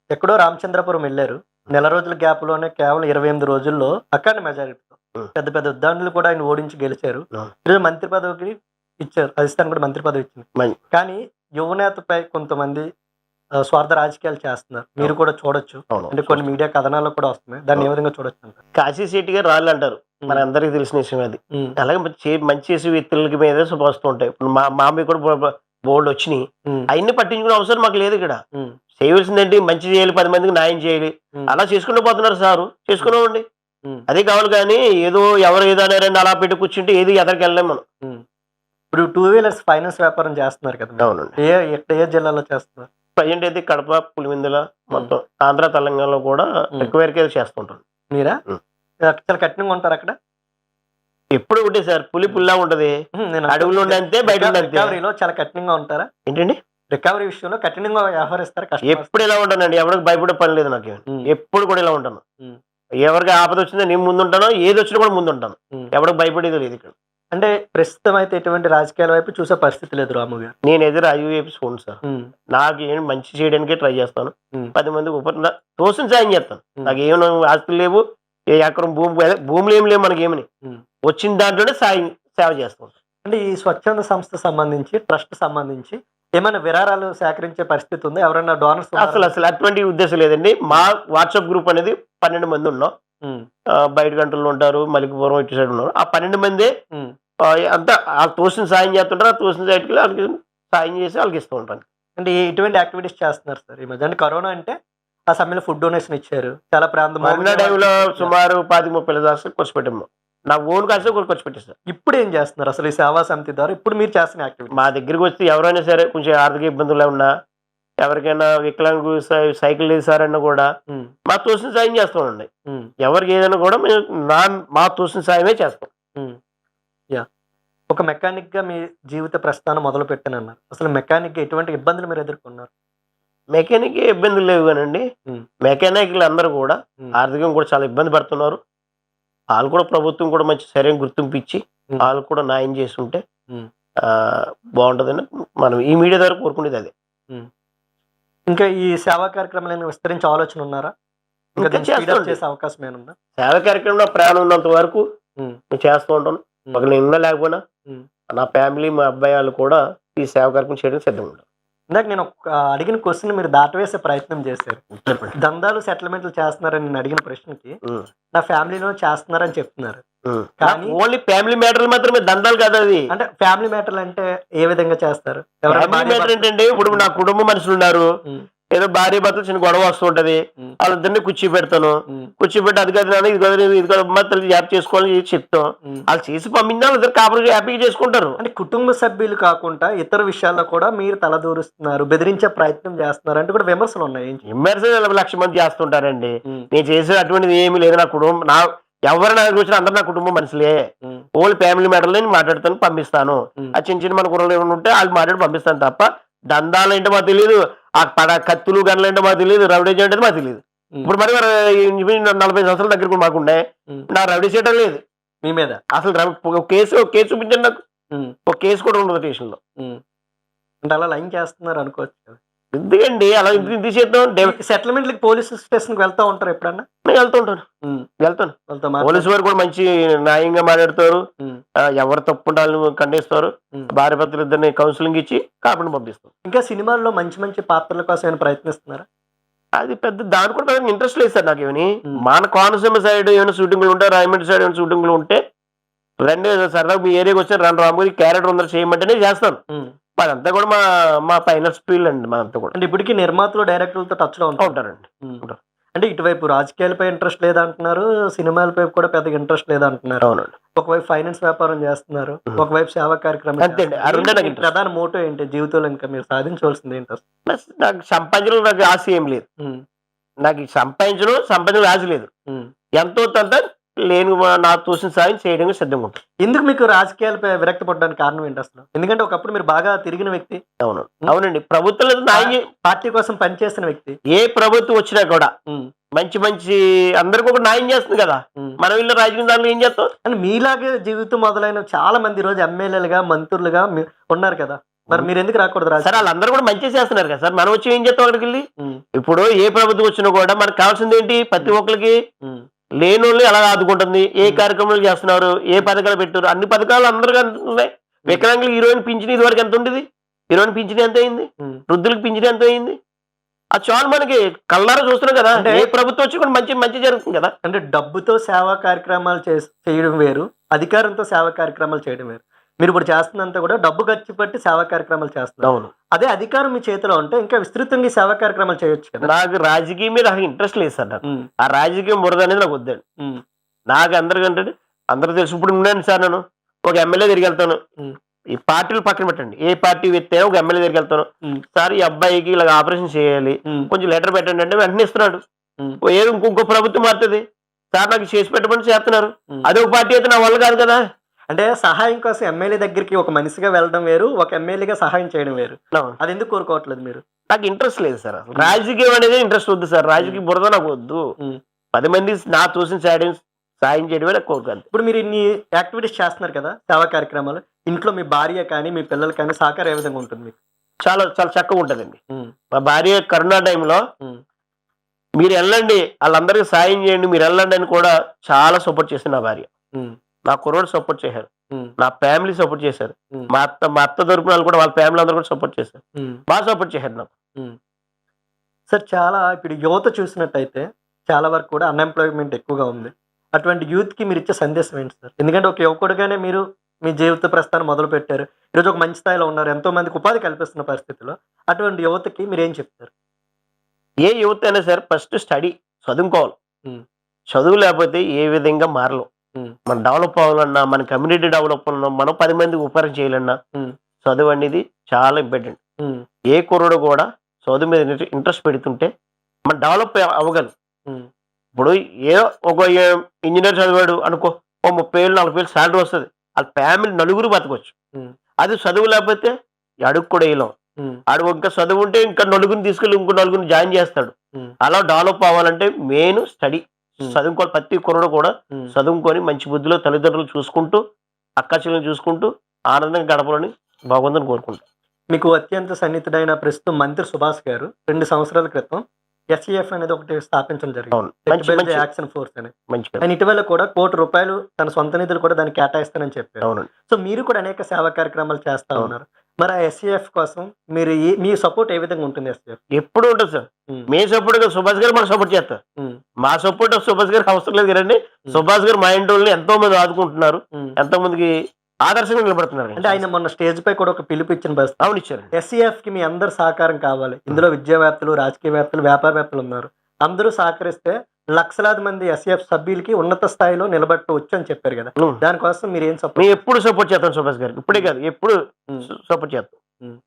[SPEAKER 1] ఎక్కడో రామచంద్రపురం వెళ్ళారు, నెల రోజుల గ్యాప్ లోనే కేవలం 28 రోజుల్లో అఖండ మెజారిటీతో పెద్ద పెద్ద ఉద్దానులు కూడా ఆయన ఓడించి గెలిచారు. ఈరోజు మంత్రి పదవికి ఇచ్చారు, రాజస్థాన్ కూడా మంత్రి పదవి ఇచ్చింది. కానీ యువనేతపై కొంతమంది స్వార్థ రాజకీయాలు చేస్తున్నారు, మీరు కూడా చూడొచ్చు. అంటే కొన్ని మీడియా కథనాల్లో కూడా వస్తున్నాయి, దాన్ని ఏ విధంగా చూడొచ్చు అంటారు?
[SPEAKER 2] కాశీ శెట్టి గారు రాళ్ళు అంటారు, మన అందరికి తెలిసిన విషయం అది. అలాగే మంచి చేసే వ్యక్తులకి మీద వస్తూ ఉంటాయి. ఇప్పుడు మా మీద కూడా బోర్డు వచ్చినాయి, అవన్నీ పట్టించుకునే అవసరం మాకు లేదు. ఇక్కడ చేయవలసిందేంటి, మంచి చేయాలి, 10 మందికి న్యాయం చేయాలి, అలా చేసుకుంటూ పోతున్నారు సారు, చేసుకున్నామండి. అదే కావాలి. కానీ ఏదో ఎవరు ఏదో అనేరండి అలా పెట్టి కూర్చుంటే ఏది ఎదరికి వెళ్ళలేము మనం.
[SPEAKER 1] ఇప్పుడు 2 వీలర్స్ ఫైనాన్స్ వ్యాపారం చేస్తున్నారు కదా?
[SPEAKER 2] అవునండి.
[SPEAKER 1] ఏ జిల్లాలో చేస్తున్నారు?
[SPEAKER 2] ప్రజెంట్ అయితే కడప, పులివెందుల, మొత్తం ఆంధ్ర, తెలంగాణలో కూడా ఎక్కువ వరకే చేస్తుంటాను.
[SPEAKER 1] మీరా చాలా కఠినంగా ఉంటారు అక్కడ?
[SPEAKER 2] ఎప్పుడు ఒకటే సార్, పుల్లా ఉంటది, అడవులు అంతే, బయట
[SPEAKER 1] రికవరీలో చాలా కఠినంగా ఉంటారా?
[SPEAKER 2] ఏంటండి,
[SPEAKER 1] రికవరీ విషయంలో కఠినంగా వ్యవహరిస్తారు?
[SPEAKER 2] ఎప్పుడు ఇలా ఉంటానండి, ఎవరికి భయపడే పని లేదు నాకు. ఎప్పుడు కూడా ఇలా ఉంటాను. ఎవరికి ఆపద వచ్చిందో నేను ముందుంటాను, ఏది వచ్చినా కూడా ముందుంటాను, ఎవరికి భయపడేది లేదు ఇక్కడ.
[SPEAKER 1] అంటే ప్రస్తుతం అయితే ఎటువంటి రాజకీయాల వైపు చూసే పరిస్థితి లేదు రాము గారు.
[SPEAKER 2] నేనైతే రాజీవ్ వైపు చూడండి సార్, నాకు ఏం మంచి చేయడానికే ట్రై చేస్తాను. 10 మందికి తోసిన సాయం చేస్తాను. నాకు ఏమైనా ఆస్తులు లేవు, ఏ ఎకరం భూములు ఏమి లేవు మనకేమని, వచ్చిన దాంట్లోనే సేవ చేస్తాం.
[SPEAKER 1] అంటే ఈ స్వచ్ఛంద సంస్థ సంబంధించి, ట్రస్ట్ సంబంధించి ఏమైనా విరాళాలు సేకరించే పరిస్థితి ఉంది? ఎవరైనా డోనర్స్?
[SPEAKER 2] అసలు అటువంటి ఉద్దేశం లేదండి. మా వాట్సాప్ గ్రూప్ అనేది 12 మంది ఉన్నాం. బయట గంటల్లో ఉంటారు, మలికిపురం ఇటు సైడ్ ఉన్నారు. ఆ 12 మందే అంతా వాళ్ళు తోసిన సాయం చేస్తుంటారు. ఆ తోసిన సైడ్కి వాళ్ళకి సాయం చేసి వాళ్ళకి ఇస్తూ ఉంటాను.
[SPEAKER 1] అంటే ఎటువంటి యాక్టివిటీస్ చేస్తున్నారు సార్ ఈ మధ్య? అంటే కరోనా అంటే ఆ సమయంలో ఫుడ్ డొనేషన్ ఇచ్చారు. చాలా ప్రాంతం
[SPEAKER 2] కరోనా టైంలో సుమారు 25-30 లక్షలు ఖర్చు పెట్టాము. నా ఓన్ కాస్త కూడా ఖర్చు పెట్టేస్తాను.
[SPEAKER 1] ఇప్పుడు ఏం చేస్తున్నారు అసలు ఈ సేవా సమితి ద్వారా? ఇప్పుడు మీరు చేస్తున్న యాక్టివిటీ?
[SPEAKER 2] మా దగ్గరికి వచ్చి ఎవరైనా సరే కొంచెం ఆర్థిక ఇబ్బందులు ఉన్నా, ఎవరికైనా వికలాంగు సైకిల్ వేసారన్నా కూడా మా తోసిన సాయం చేస్తామండి. ఎవరికి ఏదైనా కూడా మేము మా తోసిన సాయమే చేస్తాం.
[SPEAKER 1] యా, ఒక మెకానిక్ గా మీ జీవిత ప్రస్థానం మొదలు పెట్టానన్నారు. అసలు మెకానిక్ గా ఎటువంటి ఇబ్బందులు మీరు ఎదుర్కొన్నారు?
[SPEAKER 2] మెకానిక్ ఇబ్బందులు లేవు కానండి. మెకానిక్లు అందరూ కూడా ఆర్థికంగా కూడా చాలా ఇబ్బంది పడుతున్నారు. వాళ్ళు కూడా ప్రభుత్వం కూడా మంచి సరైన గుర్తింపు ఇచ్చి వాళ్ళు కూడా న్యాయం చేసి ఉంటే బాగుంటుందని మనం ఈ మీడియా ద్వారా కోరుకునేది అదే.
[SPEAKER 1] ఇంకా ఈ సేవా కార్యక్రమాలను విస్తరించే ఆలోచన ఉన్నారా? ఇంకా చేసే అవకాశం ఏముందా?
[SPEAKER 2] సేవా కార్యక్రమంలో ప్రాణం ఉన్నంత వరకు నేను చేస్తూ ఉంటాను. ఒక నేను లేకపోయినా నా ఫ్యామిలీ మా అబ్బాయి వాళ్ళు కూడా ఈ సేవా కార్యక్రమం చేయడానికి సిద్ధంగా ఉంటారు.
[SPEAKER 1] ఇందాక నేను అడిగిన క్వశ్చన్ మీరు దాటవేసే ప్రయత్నం చేశారు. దందాలు సెటిల్మెంట్లు చేస్తున్నారని నేను అడిగిన ప్రశ్నకి నా ఫ్యామిలీలో చేస్తున్నారని చెప్తున్నారు.
[SPEAKER 2] కానీ ఓన్లీ ఫ్యామిలీ మ్యాటర్లు మాత్రమే, దందాలు కాదు అది.
[SPEAKER 1] అంటే ఫ్యామిలీ మ్యాటర్లు అంటే ఏ విధంగా చేస్తారు?
[SPEAKER 2] ఫ్యామిలీ మ్యాటర్ ఏంటంటే ఇప్పుడు నా కుటుంబ మనుషులు ఉన్నారు, ఏదో భార్య భర్తలు చిన్న గొడవ వస్తూ ఉంటది, వాళ్ళిద్దరిని కూర్చోబెడతాను. కూర్చోబెట్టి అది కాదు ఇది కాదు ఇది కాదు తల్లి జాబ్ చేసుకోవాలని చెప్తాం. వాళ్ళు చేసి పంపించిన ఇద్దరు కాపులు హ్యాపీగా చేసుకుంటారు.
[SPEAKER 1] అంటే కుటుంబ సభ్యులు కాకుండా ఇతర విషయాల్లో కూడా మీరు తలదూరుస్తున్నారు, బెదిరించే ప్రయత్నం చేస్తున్నారు అంటే కూడా విమర్శలు ఉన్నాయి.
[SPEAKER 2] విమర్శలు 1,00,000 మంది చేస్తుంటారండి. నేను చేసే అటువంటిది ఏమీ లేదు. నా కుటుంబం ఎవరు నాకు వచ్చిన అందరు నా కుటుంబం మనుషులే. ఓన్లీ ఫ్యామిలీ మ్యాటర్లో నేను మాట్లాడుతాను, పంపిస్తాను. ఆ చిన్న చిన్న మన కుర్రలు ఏమైనా ఉంటే వాళ్ళు మాట్లాడి పంపిస్తాను తప్ప దందాలు ఏంటో మాకు తెలియదు, ఆ కత్తులు గన్నులు ఏంటో మాకు తెలియదు, రౌడీ అంటే మాకు తెలియదు. ఇప్పుడు మరి 40 సంవత్సరాల దగ్గర మాకుండే నా రౌడీ చేయడం లేదు
[SPEAKER 1] మీ మీద.
[SPEAKER 2] అసలు కేసు చూపించండి నాకు. ఒక కేసు కూడా ఉండదు స్టేషన్ లో.
[SPEAKER 1] అంటే అలా లైన్ చేస్తున్నారు అనుకోవచ్చు.
[SPEAKER 2] ఎందుకండి అలా ఇంటి చేద్దాం.
[SPEAKER 1] సెటిల్మెంట్ పోలీస్ స్టేషన్ కి వెళ్తా ఉంటారు ఎప్పుడన్నా?
[SPEAKER 2] నేను వెళ్తాను. పోలీసు వారు కూడా మంచి న్యాయంగా మాట్లాడతారు. ఎవరు తప్పు ఉండాలని ఖండిస్తారు. భార్య భర్తలు ఇద్దరిని కౌన్సిలింగ్ ఇచ్చి కాపుని పంపిస్తారు.
[SPEAKER 1] ఇంకా సినిమాల్లో మంచి మంచి పాత్రల కోసం ఏమైనా ప్రయత్నిస్తున్నారా?
[SPEAKER 2] అది పెద్ద దాని కూడా పెద్ద ఇంట్రెస్ట్ లేదు సార్ నాకు. ఏమని మన కోనసీమ సైడ్ ఏమైనా షూటింగ్లు ఉంటే, రాయమండ్రి సైడ్ ఏమైనా షూటింగ్లు ఉంటే రండి సరదాగా మీ ఏరియాకి వచ్చి రాముడి క్యారెక్టర్ ఉందని చేయమంటేనే చేస్తాను. అదంతా కూడా మా ఫైనల్ ఫీల్డ్ అండి. మనంతా కూడా
[SPEAKER 1] అంటే ఇప్పటికీ నిర్మాతలు డైరెక్టర్లతో టచ్ లో
[SPEAKER 2] ఉంటారండి.
[SPEAKER 1] అంటే ఇటువైపు రాజకీయాలపై ఇంట్రెస్ట్ లేదంటున్నారు, సినిమాలపై కూడా పెద్దగా ఇంట్రెస్ట్ లేదంటున్నారు.
[SPEAKER 2] అవునండి.
[SPEAKER 1] ఒకవైపు ఫైనాన్స్ వ్యాపారం చేస్తున్నారు, ఒకవైపు సేవా కార్యక్రమం. ప్రధాన మోటో ఏంటి జీవితంలో? ఇంకా మీరు సాధించవలసింది ఏంటి?
[SPEAKER 2] నాకు సంపాదించడం నాకు ఆశ ఏం లేదు. నాకు సంపాదించడం ఆశ లేదు. ఎంతో కొంత లేని నా తోసిన సాయం చేయడానికి సిద్ధంగా ఉంటుంది.
[SPEAKER 1] ఎందుకు మీకు రాజకీయాలపై విరక్తి పడడానికి కారణం ఏంటి అసలు? ఎందుకంటే ఒకప్పుడు మీరు బాగా తిరిగిన వ్యక్తి.
[SPEAKER 2] అవునండి. ప్రభుత్వం
[SPEAKER 1] పార్టీ కోసం పనిచేసిన వ్యక్తి.
[SPEAKER 2] ఏ ప్రభుత్వం వచ్చినా కూడా మంచి అందరికి ఒక న్యాయం చేస్తుంది కదా. మనం ఇల్లు రాజకీయ దానిలో ఏం చేస్తాం? అంటే
[SPEAKER 1] మీలాగే జీవితం మొదలైన చాలా మంది రోజు ఎమ్మెల్యేలుగా మంత్రులుగా ఉన్నారు కదా, మరి మీరు ఎందుకు రాకూడదు?
[SPEAKER 2] సార్ వాళ్ళందరూ కూడా మంచి చేస్తున్నారు కదా సార్. మనం వచ్చి ఏం చేస్తాం అక్కడికి వెళ్ళి? ఇప్పుడు ఏ ప్రభుత్వం వచ్చినా కూడా మనకు కావాల్సింది ఏంటి? ప్రతి ఒక్కరికి లేని వాళ్ళు ఎలా ఆదుకుంటుంది, ఏ కార్యక్రమాలు చేస్తున్నారు, ఏ పథకాలు పెట్టారు, అన్ని పథకాలు అందరికీ అందుతున్నాయి. వికలాంగులు హీరోయిన్ పింఛన్ ఇది వరకు ఎంత ఉండేది? హీరోయిన్ పింఛన్ ఎంత అయింది? వృద్ధులకు పింఛన్ ఎంత అయింది? అది చాలు మనకి కళ్ళారా చూస్తున్నాం కదా. ఏ ప్రభుత్వం వచ్చి కూడా మంచి జరుగుతుంది కదా.
[SPEAKER 1] అంటే డబ్బుతో సేవా కార్యక్రమాలు చేయడం వేరు, అధికారంతో సేవా కార్యక్రమాలు చేయడం వేరు. మీరు ఇప్పుడు చేస్తున్నంత కూడా డబ్బు ఖర్చు పెట్టి సేవా కార్యక్రమాలు చేస్తున్నారు.
[SPEAKER 2] అవును.
[SPEAKER 1] అదే అధికారం మీ చేతిలో ఉంటే ఇంకా విస్తృతంగా సేవా కార్యక్రమాలు చేయొచ్చు కదా.
[SPEAKER 2] నాకు రాజకీయం మీద ఇంట్రెస్ట్ లేదు సార్. నాకు ఆ రాజకీయం బురద అనేది నాకు వద్దండి. నాకు అందరికంటే అందరూ తెలుసు. ఇప్పుడు ఉన్నాను సార్, నేను ఒక ఎమ్మెల్యే తిరిగి వెళ్తాను. ఈ పార్టీలు పక్కన పెట్టండి, ఏ పార్టీ వ్యక్తి ఒక ఎమ్మెల్యే దగ్గరికి వెళ్తాను. సార్ ఈ అబ్బాయికి ఇలా ఆపరేషన్ చేయాలి, కొంచెం లెటర్ పెట్టండి అంటే వెంటనే ఇస్తున్నాడు. ఏదో ఇంకో ప్రభుత్వం మారుతుంది, సార్ నాకు చేసి పెట్టమని చేస్తున్నారు. అదే ఒక పార్టీ అయితే నా వల్ల కాదు కదా.
[SPEAKER 1] అంటే సహాయం కోసం ఎమ్మెల్యే దగ్గరికి ఒక మనిషిగా వెళ్ళడం వేరు, ఒక ఎమ్మెల్యేగా సహాయం చేయడం వేరు. అది ఎందుకు కోరుకోవట్లేదు మీరు?
[SPEAKER 2] నాకు ఇంట్రెస్ట్ లేదు సార్. రాజకీయం అనేది ఇంట్రెస్ట్ వద్దు సార్. రాజకీయ బురద నాకు వద్దు. 10 మంది నా తోసిన సాయం చేయడమే నాకు కోరుకోండి.
[SPEAKER 1] ఇప్పుడు మీరు ఇన్ని యాక్టివిటీస్ చేస్తున్నారు కదా, సేవా కార్యక్రమాలు, ఇంట్లో మీ భార్య కానీ మీ పిల్లలు కానీ సహకారం ఏ విధంగా ఉంటుంది మీకు?
[SPEAKER 2] చాలా చాలా చక్కగా ఉంటుందండి. మా భార్య కరోనా టైంలో మీరు వెళ్ళండి, వాళ్ళందరికీ సాయం చేయండి, మీరు వెళ్ళండి అని కూడా చాలా సపోర్ట్ చేసింది నా భార్య. నా కుర్రోడు సపోర్ట్ చేశారు, నా ఫ్యామిలీ సపోర్ట్ చేశారు, మా అత్త తరపున వాళ్ళు కూడా వాళ్ళ ఫ్యామిలీ అందరూ కూడా సపోర్ట్ చేశారు, బాగా సపోర్ట్ చేశారు నాకు.
[SPEAKER 1] సార్ చాలా ఇప్పుడు యువత చూసినట్టయితే చాలా వరకు కూడా అన్ఎంప్లాయ్మెంట్ ఎక్కువగా ఉంది. అటువంటి యూత్ కి మీరు ఇచ్చే సందేశం ఏంటి సార్? ఎందుకంటే ఒక యువకుడుగానే మీరు మీ జీవిత ప్రస్థానం మొదలుపెట్టారు. ఈరోజు ఒక మంచి స్థాయిలో ఉన్నారు. ఎంతో మందికి ఉపాధి కల్పిస్తున్న పరిస్థితిలో అటువంటి యువతకి మీరేం చెప్తారు?
[SPEAKER 2] ఏ యువత అయినా సరే ఫస్ట్ స్టడీ చదువుకోవాలి.
[SPEAKER 1] హ్మ్.
[SPEAKER 2] చదువు లేకపోతే ఏ విధంగా మారలేం.
[SPEAKER 1] హ్మ్.
[SPEAKER 2] మనం డెవలప్ అవ్వాలన్నా, మన కమ్యూనిటీ డెవలప్ అవ్వాలన్నా, మనం 10 మందికి ఉపకారం చేయాలన్నా
[SPEAKER 1] హ్మ్.
[SPEAKER 2] చదువు అనేది చాలా ఇంపార్టెంట్.
[SPEAKER 1] హ్మ్.
[SPEAKER 2] ఏ కుర్రోడు కూడా చదువు మీద ఇంట్రెస్ట్ పెడుతుంటే మనం డెవలప్ అవ్వగలం.
[SPEAKER 1] హ్మ్.
[SPEAKER 2] ఇప్పుడు ఏదో ఒక ఇంజినీర్ చదివాడు అనుకో, ఓ 30,000 40,000 సాలరీ వస్తది. ఆళ్ళ ఫ్యామిలీ నలుగురు బతకొచ్చు.
[SPEAKER 1] హ్మ్.
[SPEAKER 2] అది చదువు లేకపోతే అడుగు కూడా ఎయలేం.
[SPEAKER 1] హ్మ్.
[SPEAKER 2] ఆడు ఇంకా చదువుంటే ఇంకా నలుగురిని తీసుకెళ్ళి ఇంకో నలుగురిని జాయిన్ చేస్తాడు.
[SPEAKER 1] హ్మ్.
[SPEAKER 2] అలా డెవలప్ అవ్వాలంటే మెయిన్ స్టడీ.
[SPEAKER 1] హ్మ్.
[SPEAKER 2] చదువుకోవాలి. ప్రతి కుర్రోడు కూడా
[SPEAKER 1] హ్మ్.
[SPEAKER 2] చదువుకొని మంచి బుద్ధిలో తల్లిదండ్రులను చూసుకుంటూ, అక్కాచెల్లెల్ని చూసుకుంటూ ఆనందంగా గడపాలని భగవంతుని కోరుకుంటా.
[SPEAKER 1] మీకు అత్యంత సన్నిహితుడైన ప్రస్తుతం మంత్రి సుభాష్ గారు 2 సంవత్సరాల క్రితం ఎస్ఈఎఫ్ అనేది ఒకటి స్థాపించడం జరిగింది.
[SPEAKER 2] అవును. మంచి
[SPEAKER 1] టెక్నాలజీ
[SPEAKER 2] మంచి
[SPEAKER 1] యాక్షన్ ఫోర్స్ అని.
[SPEAKER 2] మంచి పని.
[SPEAKER 1] ఆయన ఇటీవల కూడా ₹1,00,00,000 తన సొంత నిధులు కూడా దానికి కేటాయిస్తానని చెప్పారు.
[SPEAKER 2] అవునండి.
[SPEAKER 1] సో, మీరు కూడా అనేక సేవా కార్యక్రమాలు చేస్తా
[SPEAKER 2] అవును.
[SPEAKER 1] ఉన్నారు. మరి ఆ ఎస్ఈఎఫ్ కోసం మీరు మీ సపోర్ట్ ఏ విధంగా ఉంటుంది ఎస్ఈఎఫ్?
[SPEAKER 2] ఎప్పుడు ఉంటది సార్.
[SPEAKER 1] హ్మ్.
[SPEAKER 2] మేము సపోర్ట్ కాదు, సుభాష్ గారు మాకు సపోర్ట్ చేస్తారు.
[SPEAKER 1] హ్మ్.
[SPEAKER 2] మా సపోర్ట్ సుభాష్ గారికి అవసరం లేదు కదండీ.
[SPEAKER 1] హ్మ్.
[SPEAKER 2] సుభాష్ గారు మా ఇంటోళ్ళని ఎంతో మంది ఆదుకుంటున్నారు.
[SPEAKER 1] హ్మ్.
[SPEAKER 2] ఎంతో మందికి ఆదర్శంగా నిలబడుతున్నారు.
[SPEAKER 1] అంటే ఆయన మొన్న స్టేజ్‌పై కూడా ఒక పిలుపు ఇచ్చిన పరిస్థితి.
[SPEAKER 2] అవును, ఇచ్చారండి.
[SPEAKER 1] ఎస్ఈఎఫ్‌కి మీ అందరి సహకారం కావాలి. ఇందులో విద్యావేత్తలు, రాజకీయవేత్తలు, వ్యాపారవేత్తలు ఉన్నారు. అందరూ సహకరిస్తే లక్షలాది మంది ఎస్ఈఎఫ్ సభ్యులకి ఉన్నత స్థాయిలో నిలబెట్టవచ్చు అని చెప్పారు గదా!
[SPEAKER 2] హ్మ్.
[SPEAKER 1] దానికోసం మీరేం సపోర్ట్?
[SPEAKER 2] మేము ఎప్పుడు సపోర్ట్ చేస్తాం సుభాష్ గారికి. ఇప్పుడే కాదు, ఎప్పుడు
[SPEAKER 1] హ్మ్.
[SPEAKER 2] సపోర్ట్ చేస్తాం.
[SPEAKER 1] హ్మ్.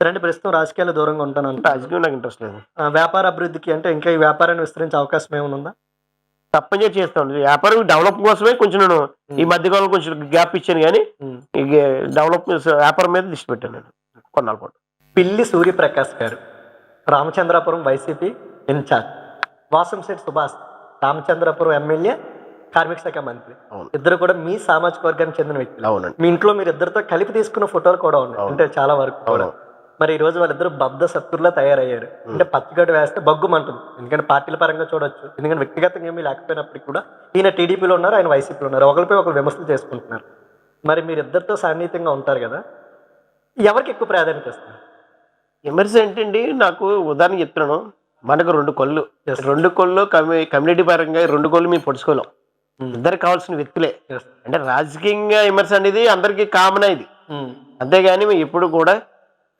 [SPEAKER 1] సరే అండి, ప్రస్తుతం రాజకీయాల్లో దూరంగా ఉంటానంటున్నారు.
[SPEAKER 2] రాజకీయం నాకు ఇంట్రెస్ట్ లేదు.
[SPEAKER 1] వ్యాపార అభివృద్ధికి అంటే ఇంకా ఈ వ్యాపారాన్ని విస్తరించే అవకాశం ఏమైనా ఉందా?
[SPEAKER 2] తప్పనిసరి చేస్తాం. వ్యాపారం డెవలప్ కోసమే కొంచెం నేను ఈ
[SPEAKER 1] హ్మ్.
[SPEAKER 2] మధ్య కాలంలో కొంచెం గ్యాప్ ఇచ్చాను గానీ,
[SPEAKER 1] హ్మ్.
[SPEAKER 2] ఇగ డెవలప్ వ్యాపారం మీద దృష్టి పెట్టాను నేను కొన్నాళ్ళ పాటు.
[SPEAKER 1] పిల్లి సూర్యప్రకాష్ గారు Ramachandrapuram YCP in charge. Vasamsetti Subhash Ramachandrapuram MLA, కార్మిక శాఖ మంత్రి.
[SPEAKER 2] అవును.
[SPEAKER 1] ఇద్దరు కూడా మీ సామాజిక వర్గానికి చెందిన వ్యక్తులు.
[SPEAKER 2] అవునండి.
[SPEAKER 1] మీ ఇంట్లో మీరు ఇద్దరితో కలిపి తీసుకున్న ఫోటోలు కూడా ఉన్నాయి.
[SPEAKER 2] అవును.
[SPEAKER 1] అంటే చాలా వరకు కూడా.
[SPEAKER 2] అవును.
[SPEAKER 1] మరి ఈ రోజు వాళ్ళిద్దరు బద్ధ శత్రువుల్లా తయారయ్యారు. అంటే పచ్చగడ్డి వేస్తే బగ్గుమంటుంది. ఎందుకంటే పార్టీల పరంగా చూడొచ్చు. ఎందుకంటే వ్యక్తిగతంగా ఏమీ లేకపోయినప్పటికి కూడా ఈయన టీడీపీలో ఉన్నారు, ఆయన వైసీపీలో ఉన్నారు. ఒకరిపై ఒకరు విమర్శలు చేసుకుంటున్నారు. మరి మీరిద్దరితో సన్నిహితంగా ఉంటారు గదా! ఎవరికి ఎక్కువ ప్రాధాన్యత ఇస్తారు?
[SPEAKER 2] విమర్శ ఏంటండి, నాకు ఉదాహరణ చెప్తున్నాను. మనకు 2 కళ్ళు.
[SPEAKER 1] యెస్.
[SPEAKER 2] 2 కళ్ళు కమ్యూనిటీ పరంగా 2 కళ్ళు మేము పొడుచుకోలేం.
[SPEAKER 1] హ్మ్.
[SPEAKER 2] ఇద్దరికి కావాల్సిన వ్యక్తులే.
[SPEAKER 1] యెస్.
[SPEAKER 2] అంటే రాజకీయంగా విమర్శ అనేది అందరికీ కామనే ఇది.
[SPEAKER 1] హ్మ్.
[SPEAKER 2] అంతేగాని మేము ఎప్పుడు కూడా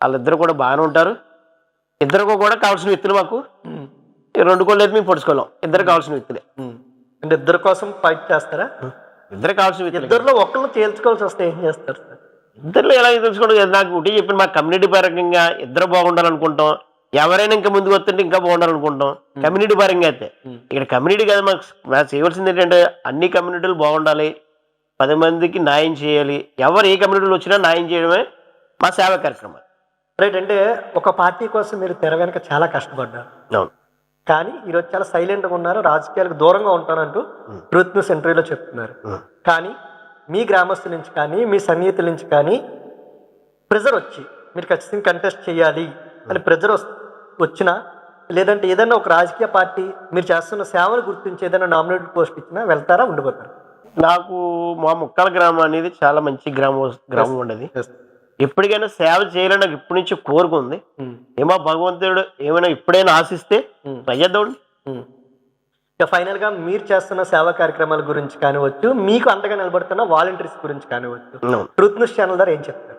[SPEAKER 2] ఆళ్ళిద్దరూ కూడా బాగానే ఉంటారు. ఇద్దరికి కూడా కావాల్సిన వ్యక్తులు మాకు.
[SPEAKER 1] హ్మ్.
[SPEAKER 2] ఈ 2 కళ్ళు అయితే మేము పొడుచుకోలేం. ఇద్దరికి కావాల్సిన వ్యక్తులే.
[SPEAKER 1] హ్మ్. అంటే ఇద్దరి కోసం ఫైట్ చేస్తారా?
[SPEAKER 2] ఇద్దరికి కావాల్సిన వ్యక్తులే.
[SPEAKER 1] ఇద్దరిలో ఒకళ్ళని తేల్చుకోవాల్సొస్తే ఏం చేస్తారు సార్?
[SPEAKER 2] ఇద్దరిలో ఎలా తెలుసుకోవడం, నాకు ఒకటే చెప్పాను, మా కమ్యూనిటీ పరంగా ఇద్దరు బాగుండాలనుకుంటాం. ఎవరైనా ఇంకా ముందుకు వస్తుంటే ఇంకా బాగుండాలనుకుంటాం. కమ్యూనిటీ పరంగా అయితే.
[SPEAKER 1] హ్మ్.
[SPEAKER 2] ఇక్కడ కమ్యూనిటీ కాదు, మాకు చేయవలసింది ఏంటంటే అన్ని కమ్యూనిటీలు బాగుండాలి. 10 మందికి న్యాయం చేయాలి. ఎవరు ఏ కమ్యూనిటీలో వచ్చినా న్యాయం చేయడమే మా సేవా కార్యక్రమం.
[SPEAKER 1] రైట్. అంటే ఒక పార్టీ కోసం మీరు తెర వెనక చాలా కష్టపడ్డారు.
[SPEAKER 2] అవును.
[SPEAKER 1] కానీ ఈరోజు చాలా సైలెంట్‌గా ఉన్నారు. రాజకీయాలకు దూరంగా ఉంటానంటూ ట్రూత్ న్యూస్ ఇంటర్వ్యూలో చెప్తున్నారు. కానీ మీ గ్రామస్తుల నుంచి కానీ, మీ సన్నిహితుల నుంచి కానీ ప్రెషర్ వచ్చి మీరు ఖచ్చితంగా కంటెస్ట్ చేయాలి అని ప్రెషర్ వచ్చినా, లేదంటే ఏదైనా ఒక రాజకీయ పార్టీ మీరు చేస్తున్న సేవలు గుర్తించి ఏదైనా నామినేటెడ్ పోస్ట్ ఇచ్చినా వెళ్తారా? ఉండిపోతారా?
[SPEAKER 2] నాకు మా ముక్కాల గ్రామం అనేది చాలా మంచి గ్రామం ఉండేది.
[SPEAKER 1] యెస్.
[SPEAKER 2] ఎప్పటికైనా సేవ చేయాలని నాకు ఇప్పటి నుంచి కోరిక ఉంది.
[SPEAKER 1] హ్మ్.
[SPEAKER 2] ఏమో భగవంతుడు ఏమైనా ఇప్పుడైనా ఆశిస్తే
[SPEAKER 1] హ్మ్.
[SPEAKER 2] ట్రై చేద్దామండి.
[SPEAKER 1] హ్మ్. ఇక ఫైనల్‌గా మీరు చేస్తున్న సేవా కార్యక్రమాల గురించి కానివచ్చు, మీకు అండగా నిలబడుతున్న వాలంటీర్స్ గురించి కానివచ్చు,
[SPEAKER 2] అవును.
[SPEAKER 1] ట్రూత్ న్యూస్ ఛానల్ ద్వారా ఏం చెప్తారు?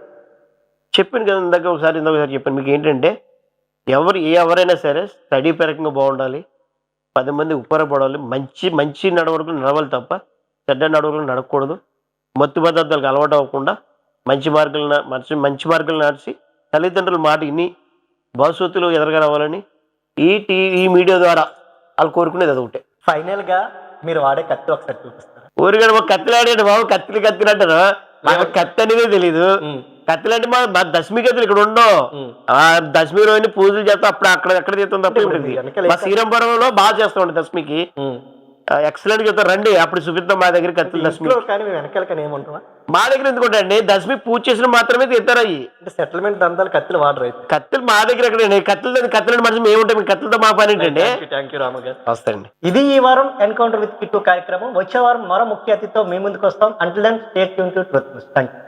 [SPEAKER 2] చెప్పాను కదా ఇందాక ఒకసారి చెప్పాను. మీకు ఏంటంటే ఎవరైనా సరే స్టడీ పరంగా బాగుండాలి. 10 మందికి ఉపయోగపడాలి. మంచి నడవడికలు నడవాలి తప్ప చెడ్డ నడవడికలు నడవకూడదు. మత్తు పదార్థాలకు అలవాటు అవ్వకుండా మంచి మార్గాలు నడిచి తల్లిదండ్రుల మాట విని భవిష్యత్తులో ఎదరగా రావాలని ఈ మీడియా ద్వారా వాళ్ళు కోరుకునేది అదొకటే.
[SPEAKER 1] ఫైనల్‌గా మీరు వాడే కత్తి ఒకసారి చూపిస్తారా?
[SPEAKER 2] ఊరికాడ ఒక కత్తిలాడాడు బాబు, కత్తిలు అంటారు. మాకు కత్తి అనేది తెలీదు.
[SPEAKER 1] హ్మ్.
[SPEAKER 2] కత్తిలంటే మా దశమి కత్తులు ఇక్కడ ఉండవు.
[SPEAKER 1] హ్మ్.
[SPEAKER 2] ఆ దశమి రోజుని పూజలు చేస్తాం. అప్పుడు ఎక్కడ చేస్తాం తప్ప
[SPEAKER 1] ఇప్పుడు
[SPEAKER 2] ఉంటుంది.
[SPEAKER 1] వెనకాల
[SPEAKER 2] మా శ్రీరంపురంలో బాగా చేస్తామండి దశమికి.
[SPEAKER 1] హ్మ్.
[SPEAKER 2] ఎక్సలెంట్ చెప్తాం, రండి అప్పుడు చూపిస్తాం మా దగ్గర కత్తులు దశమి.
[SPEAKER 1] ఇంట్లో కానీ మేము వెనకాల కానీ ఏముంటావా?
[SPEAKER 2] మా దగ్గర ఎందుకుంటాయండి, దశమి పూజ చేసిన మాత్రమే తీస్తారు అయ్యి.
[SPEAKER 1] అంటే సెటిల్మెంట్ దందాలు కత్తులు వాడరు అయితే.
[SPEAKER 2] కత్తులు మా దగ్గర ఎక్కడండి, కత్తులని మనిషి మేముంటాం, మీ కత్తులతో మా పని ఏంటండి?
[SPEAKER 1] థ్యాంక్ యూ రాము గారు.
[SPEAKER 2] వస్తాయండి.
[SPEAKER 1] ఇది ఈ వారం ఎన్కౌంటర్ విత్ కిట్టు కార్యక్రమం. వచ్చే వారం మరో ముఖ్య అతిథితో మీ ముందుకు వస్తాం. Until then stay tune to Truth News. Thank you.